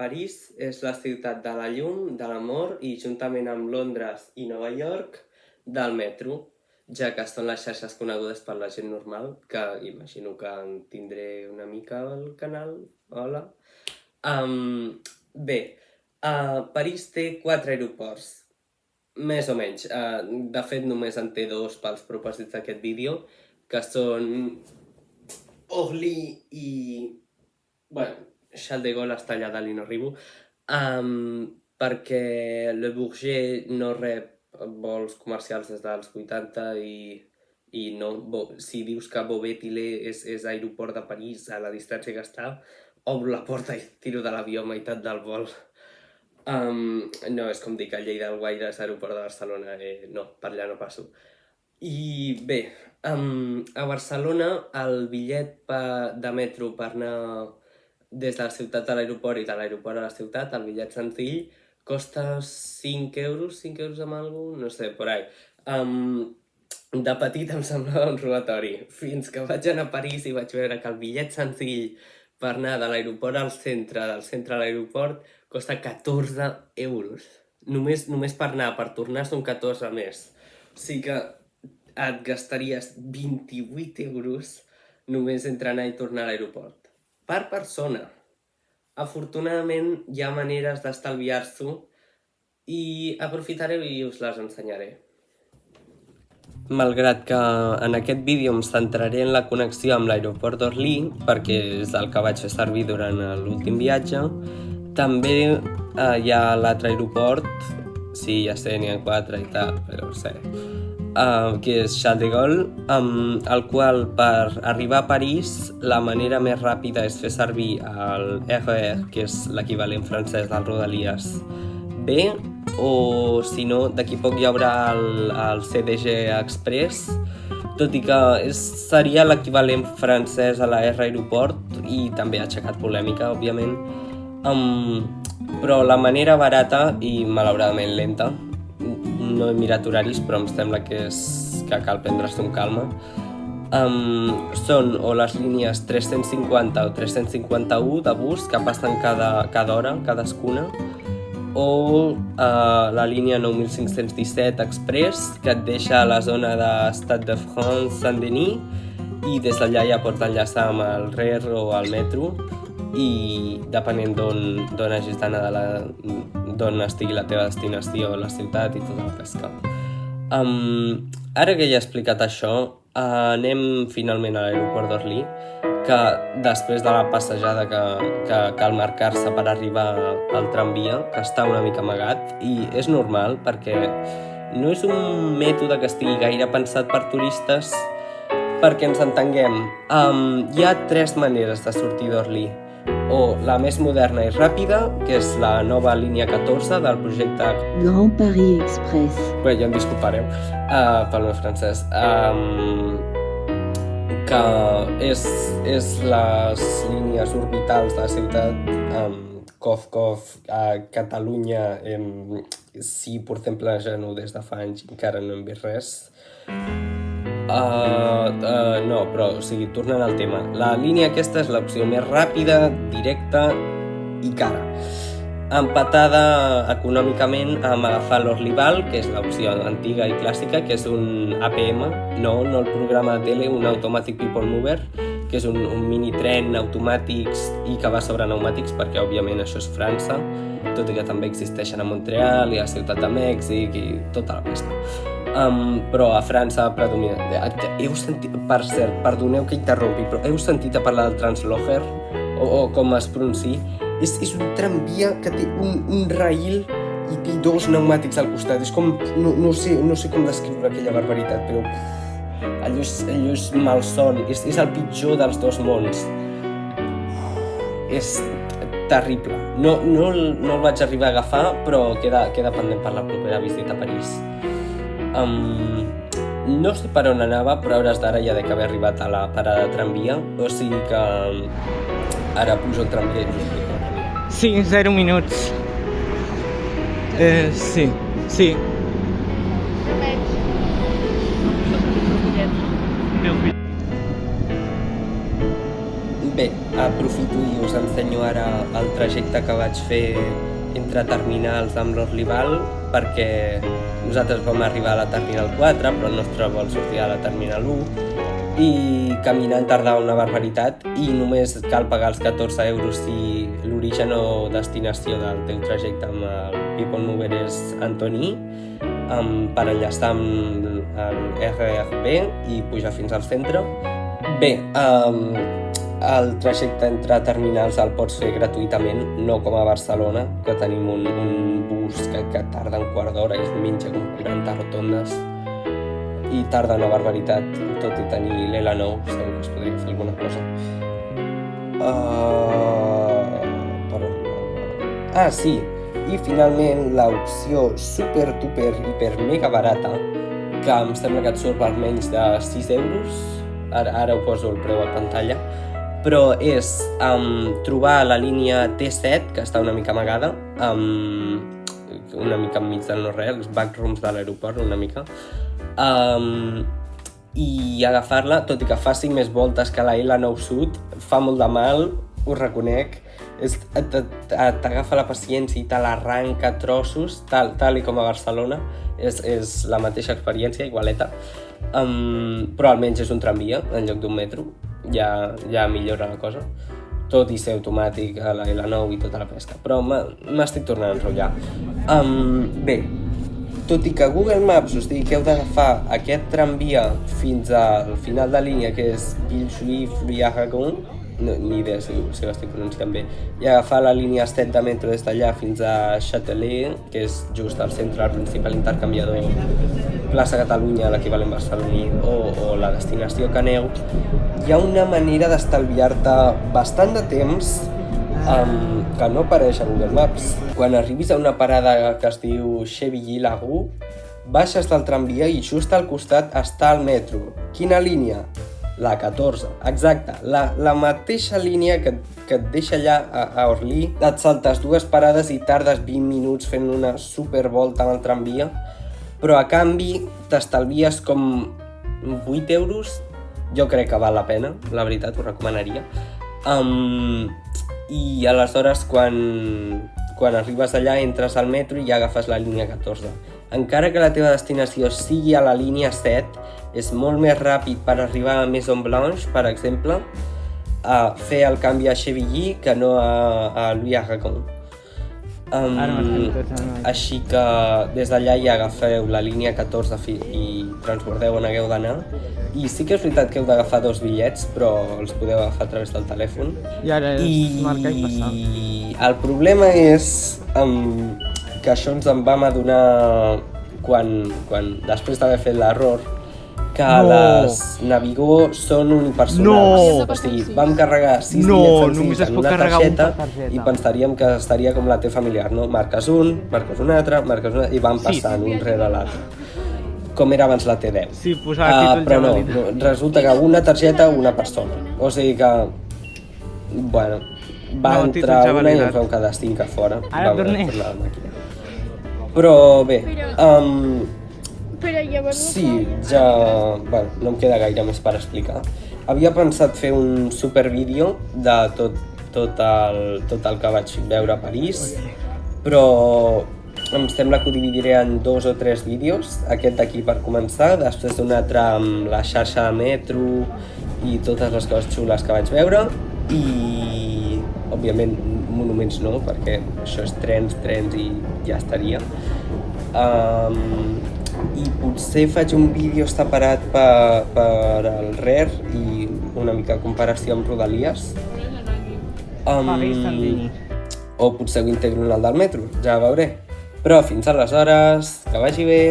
París és la ciutat de la llum, de l'amor i, juntament amb Londres i Nova York, del metro, ja que són les xarxes conegudes per la gent normal, que imagino que en tindré una mica al canal. Hola. Bé, París té 4 aeroports, més o menys. De fet, només en té 2 pels propòsits d'aquest vídeo, que són Orly i... Bueno, Charles de Gaulle està allà dalt i no arribo, perquè Le Bourget no rep vols comercials des dels 80 i no, si dius que Beauvais-Tillet és aeroport de París a la distància que està, obro la porta i tiro de l'avió a meitat del vol. No, és com dir que Lleida del Guaire és aeroport de Barcelona, no, per allà no passo. I bé, a Barcelona el bitllet de metro per anar des de la ciutat a l'aeroport i de l'aeroport a la ciutat, el bitllet senzill, costa 5 euros, 5 euros amb alguna cosa, no sé, por ahí. De petit em semblava un robatori, fins que vaig anar a París i vaig veure que el bitllet senzill per anar de l'aeroport al centre, del centre a l'aeroport, costa 14 euros. Només per anar, per tornar són 14 més. O sigui que et gastaries 28 euros només entre anar i tornar a l'aeroport. Per persona. Afortunadament hi ha maneres d'estalviar-s'ho i aprofitaré i us les ensenyaré. Malgrat que en aquest vídeo em centraré en la connexió amb l'aeroport d'Orly, perquè és el que vaig fer servir durant l'últim viatge, també hi ha l'altre aeroport, sí, ja sé, n'hi ha 4 i tal, però sé, que és Charles de Gaulle, el qual per arribar a París la manera més ràpida és fer servir el RER, que és l'equivalent francès del Rodalies B, o si no, d'aquí poc hi haurà el CDG Express, tot i que seria l'equivalent francès a la R Aeroport i també ha aixecat polèmica, òbviament, però la manera barata i malauradament lenta, no he mirat horaris, però em sembla que cal prendre-se amb calma, són o les línies 350 o 351 de bus que passen cada hora, cadascuna, o la línia 9517 Express, que et deixa a la zona de Stade de France, Saint-Denis, i des d'allà ja pots enllaçar amb el RER o el metro, i depenent d'on hagis d'anar, d'on estigui la teva destinació, la ciutat i tota la pesca. Ara que ja he explicat això, anem finalment a l'aeroport d'Orly, que després de la passejada que cal marcar-se per arribar al tramvia, que està una mica amagat, i és normal perquè no és un mètode que estigui gaire pensat per turistes, perquè ens entenguem, hi ha 3 maneres de sortir d'Orly. O la més moderna i ràpida, que és la nova línia 14 del projecte Grand Paris Express. Bé, ja em disculpareu pel meu francès. Que és les línies orbitals de la ciutat, Kof, a Catalunya, si portem planejant-ho des de fa anys i encara no hem vist res. No, però, o sigui, tornant al tema, la línia aquesta és l'opció més ràpida, directa i cara, empatada econòmicament amb agafar l'Orlyval, que és l'opció antiga i clàssica, que és un APM, no el programa de tele, un Automatic People Mover, que és un minitren automàtics i que va sobre pneumàtics, perquè òbviament això és França, tot i que també existeixen a Montreal i a Ciutat de Mèxic i tota la pesca. Però a França predomina. Heu sentit, per cert, perdoneu que interrompi, però heu sentit a parlar del Transloher, o com es pronunciï? És un tramvia que té un rail i té 2 pneumàtics al costat. És com, no sé com descriure aquella barbaritat, però allò és malson, és el pitjor dels 2 mons. És terrible. No el vaig arribar a agafar, però queda pendent per la propera visita a París. No sé per on anava, però a hores d'ara ja dec haver arribat a la parada de tramvia, o sigui que ara pujo el tramvia i us explico una mica. Sí, 0 minuts. Sí. bé, aprofito i us ensenyo ara el trajecte que vaig fer entre terminals amb l'Orlival, perquè nosaltres vam arribar a la terminal 4, però el nostre vol sortir a la terminal 1, i caminant tardava una barbaritat i només cal pagar els 14 euros si l'origen o destinació del teu trajecte amb el People Mover és Antony, per enllaçar amb el RRB i pujar fins al centre. Bé, el trajecte entre terminals el pots fer gratuïtament, no com a Barcelona, que tenim un bus que tarda un quart d'hora i es menja com 40 rotondes i tarda una barbaritat, tot i tenir l'L9, segur que es podria fer alguna cosa. Sí, i finalment l'opció super, duper, hiper, mega barata, que em sembla que et surt per menys de 6 euros, ara ho poso el preu a pantalla, però és trobar la línia T7, que està una mica amagada, una mica enmig del no-res, els backrooms de l'aeroport, una mica, i agafar-la, tot i que faci més voltes que la L9 Sud, fa molt de mal, ho reconec, t'agafa la paciència i te l'arranca a trossos, tal i com a Barcelona, és la mateixa experiència, igualeta, però almenys és un tramvia en lloc d'un metro, ja millora la cosa, tot i ser automàtic a la L9 i tota la pesca, però m'estic tornant a enrotllar. Bé, tot i que Google Maps us digui que heu d'agafar aquest tramvia fins al final de línia, que és Villejuif-Fluyahagon, ni idea si ho estic pronunciant bé, i agafar la línia 7 de metro des d'allà fins a Châtelet, que és just al centre del principal intercanviador, plaça Catalunya, l'equivalent barceloní, o la destinació que aneu, hi ha una manera d'estalviar-te bastant de temps que no apareix a Google Maps. Quan arribis a una parada que es diu Chevilly-Larue, baixes del tramvia i just al costat està el metro. Quina línia? La 14, exacte, la mateixa línia que et deixa allà a Orly. Et saltes 2 parades i tardes 20 minuts fent una supervolta amb el tramvia, però a canvi t'estalvies com 8 euros, jo crec que val la pena, la veritat, ho recomanaria. I aleshores quan arribes allà entres al metro i ja agafes la línia 14. Encara que la teva destinació sigui a la línia 7, és molt més ràpid per arribar a Maison Blanche, per exemple, a fer el canvi a Chevilly que no a Louis-Aragon. Així que des d'allà ja agafeu la línia 14 i transbordeu on hagueu d'anar. I sí que és veritat que heu d'agafar 2 bitllets, però els podeu agafar a través del telèfon. I ara és marcar i passar. I el problema és que això ens en vam adonar quan després d'haver fet l'error, que les Navigo són unipersonals. O sigui, vam carregar 6 bitllets senzills en una targeta i pensaríem que estaria com la teva familiar, no? Marques un altre, i van passant un rere l'altre. Com era abans la T10. Sí, posava títol però no, resulta que una targeta, una persona. O sigui que, bueno, va entrar una i ens vam quedar 5 a fora. Ara tornem. Però bé, Però llavors... sí, ja... Bueno, no em queda gaire més per explicar. Havia pensat fer un supervídeo de tot el que vaig veure a París, però em sembla que ho dividiré en 2 o 3 vídeos, aquest d'aquí per començar, després d'un altre amb la xarxa de metro i totes les coses xules que vaig veure, i òbviament monuments no, perquè això és trens i ja estaria. I potser faig un vídeo separat per al RER i una mica comparació amb Rodalies. O potser ho integro en el del metro, ja veuré. Però fins aleshores, que vagi bé!